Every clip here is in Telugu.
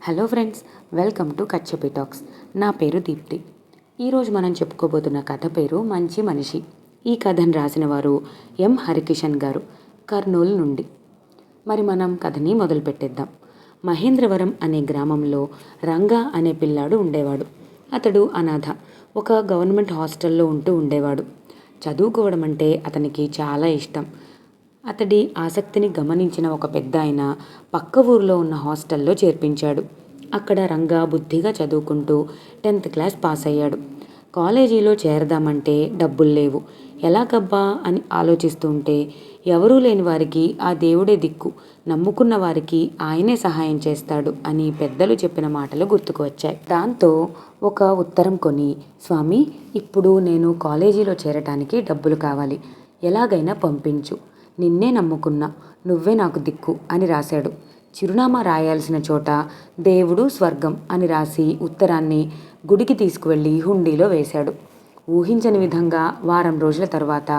Hello friends, welcome to Kachchapi talks. నా పేరు దీప్తి. ఈరోజు మనం చెప్పుకోబోతున్న కథ పేరు మంచి మనిషి. ఈ కథను రాసిన వారు ఎం హరికిషన్ గారు, కర్నూలు నుండి. మరి మనం కథని మొదలుపెట్టేద్దాం. మహేంద్రవరం అనే గ్రామంలో రంగా అనే పిల్లాడు ఉండేవాడు. అతడు అనాథ. ఒక గవర్నమెంట్ హాస్టల్లో ఉంటూ ఉండేవాడు. చదువుకోవడం అంటే అతనికి చాలా ఇష్టం. అతడి ఆసక్తిని గమనించిన ఒక పెద్దాయన పక్క ఊరిలో ఉన్న హాస్టల్లో చేర్పించాడు. అక్కడ రంగా బుద్ధిగా చదువుకుంటూ 10th క్లాస్ పాస్ అయ్యాడు. కాలేజీలో చేరదామంటే డబ్బులు లేవు. ఎలాగబ్బా అని ఆలోచిస్తుంటే ఎవరూ లేని వారికి ఆ దేవుడే దిక్కు, నమ్ముకున్న వారికి ఆయనే సహాయం చేస్తాడు అని పెద్దలు చెప్పిన మాటలు గుర్తుకు వచ్చాయి. దాంతో ఒక ఉత్తరం కొని, స్వామి, ఇప్పుడు నేను కాలేజీలో చేరటానికి డబ్బులు కావాలి, ఎలాగైనా పంపించు, నిన్నే నమ్ముకున్నా, నువ్వే నాకు దిక్కు అని రాశాడు. చిరునామా రాయాల్సిన చోట దేవుడు స్వర్గం అని రాసి ఉత్తరాన్ని గుడికి తీసుకువెళ్ళి హుండీలో వేశాడు. ఊహించని విధంగా వారం రోజుల తర్వాత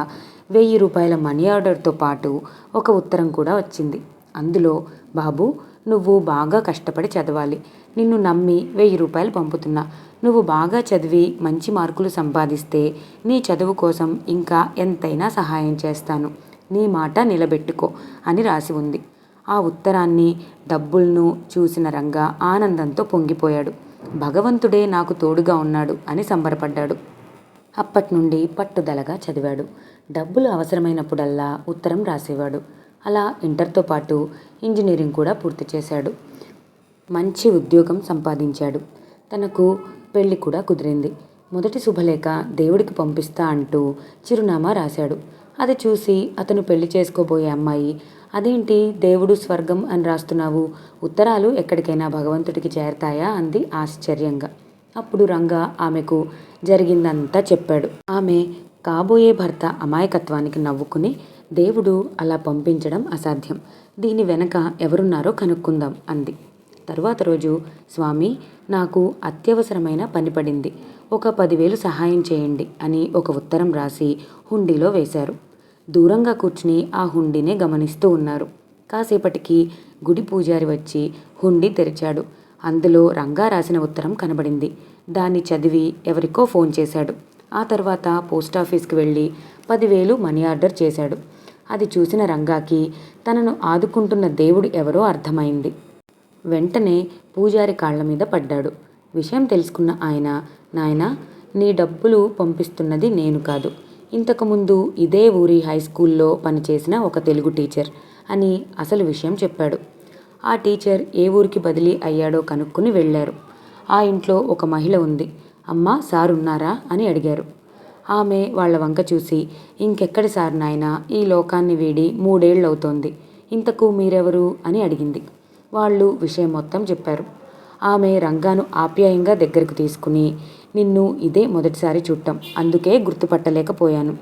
1000 రూపాయల మనీ ఆర్డర్తో పాటు ఒక ఉత్తరం కూడా వచ్చింది. అందులో, బాబు, నువ్వు బాగా కష్టపడి చదవాలి, నిన్ను నమ్మి 1000 రూపాయలు పంపుతున్నా, నువ్వు బాగా చదివి మంచి మార్కులు సంపాదిస్తే నీ చదువు కోసం ఇంకా ఎంతైనా సహాయం చేస్తాను, నీ మాట నిలబెట్టుకో అని రాసి ఉంది. ఆ ఉత్తరాన్ని, డబ్బులను చూసిన రంగా ఆనందంతో పొంగిపోయాడు. భగవంతుడే నాకు తోడుగా ఉన్నాడు అని సంబరపడ్డాడు. అప్పటి నుండి పట్టుదలగా చదివాడు. డబ్బులు అవసరమైనప్పుడల్లా ఉత్తరం రాసేవాడు. అలా ఇంటర్తో పాటు ఇంజనీరింగ్ కూడా పూర్తి చేశాడు. మంచి ఉద్యోగం సంపాదించాడు. తనకు పెళ్లి కూడా కుదిరింది. మొదటి శుభలేఖ దేవుడికి పంపిస్తా అంటూ చిరునామా రాశాడు. అది చూసి అతను పెళ్లి చేసుకోబోయే అమ్మాయి, అదేంటి దేవుడు స్వర్గం అని రాస్తున్నావు, ఉత్తరాలు ఎక్కడికైనా భగవంతుడికి చేరతాయా అంది ఆశ్చర్యంగా. అప్పుడు రంగా ఆమెకు జరిగిందంతా చెప్పాడు. ఆమె కాబోయే భర్త అమాయకత్వానికి నవ్వుకుని, దేవుడు అలా పంపించడం అసాధ్యం, దీని వెనక ఎవరున్నారో కనుక్కుందాం అంది. తరువాత రోజు, స్వామి, నాకు అత్యవసరమైన పని పడింది, ఒక 10,000 సహాయం చేయండి అని ఒక ఉత్తరం రాసి హుండీలో వేశారు. దూరంగా కూర్చుని ఆ హుండీనే గమనిస్తూ ఉన్నారు. కాసేపటికి గుడి పూజారి వచ్చి హుండీ తెరిచాడు. అందులో రంగా రాసిన ఉత్తరం కనబడింది. దాన్ని చదివి ఎవరికో ఫోన్ చేశాడు. ఆ తర్వాత పోస్టాఫీస్కి వెళ్ళి 10,000 మనీ ఆర్డర్ చేశాడు. అది చూసిన రంగాకి తనను ఆదుకుంటున్న దేవుడు ఎవరో అర్థమైంది. వెంటనే పూజారి కాళ్ల మీద పడ్డాడు. విషయం తెలుసుకున్న ఆయన, నాయనా, నీ డబ్బులు పంపిస్తున్నది నేను కాదు, ఇంతకుముందు ఇదే ఊరి హై స్కూల్లో పనిచేసిన ఒక తెలుగు టీచర్ అని అసలు విషయం చెప్పాడు. ఆ టీచర్ ఏ ఊరికి బదిలీ అయ్యాడో కనుక్కుని వెళ్ళారు. ఆ ఇంట్లో ఒక మహిళ ఉంది. అమ్మా, సార్ ఉన్నారా అని అడిగారు. ఆమె వాళ్ళ వంక చూసి, ఇంకెక్కడి సార్ నాయనా, ఈ లోకాన్ని వీడి 3 ఏళ్ళవుతోంది, ఇంతకు మీరెవరు అని అడిగింది. వాళ్ళు విషయం మొత్తం చెప్పారు. ఆమె రంగాను ఆప్యాయంగా దగ్గరకు తీసుకుని, నిన్ను ఇదే మొదటిసారి చూడటం, అందుకే గుర్తుపట్టలేకపోయాను.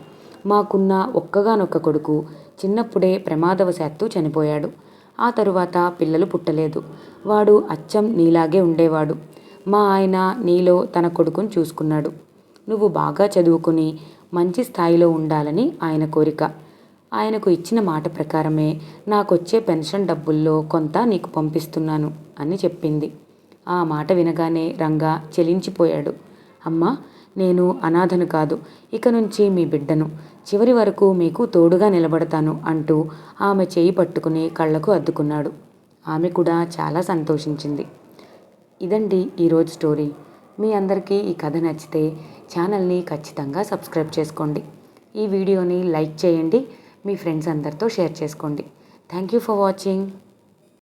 మాకున్న ఒక్కగానొక్క కొడుకు చిన్నప్పుడే ప్రమాదవశాత్తు చనిపోయాడు. ఆ తరువాత పిల్లలు పుట్టలేదు. వాడు అచ్చం నీలాగే ఉండేవాడు. మా ఆయన నీలో తన కొడుకుని చూసుకున్నాడు. నువ్వు బాగా చదువుకుని మంచి స్థాయిలో ఉండాలని ఆయన కోరిక. ఆయనకు ఇచ్చిన మాట ప్రకారమే నాకొచ్చే పెన్షన్ డబ్బుల్లో కొంత నీకు పంపిస్తున్నాను అని చెప్పింది. ఆ మాట వినగానే రంగా చెలించిపోయాడు. అమ్మా, నేను అనాథను కాదు, ఇక నుంచి మీ బిడ్డను, చివరి వరకు మీకు తోడుగా నిలబడతాను అంటూ ఆమె చేయి పట్టుకుని కళ్ళకు అద్దుకున్నాడు. ఆమె కూడా చాలా సంతోషించింది. ఇదండి ఈరోజు స్టోరీ. మీ అందరికీ ఈ కథ నచ్చితే ఛానల్ని ఖచ్చితంగా సబ్స్క్రైబ్ చేసుకోండి. ఈ వీడియోని లైక్ చేయండి, మీ ఫ్రెండ్స్ అందరితో షేర్ చేసుకోండి. Thank you for watching.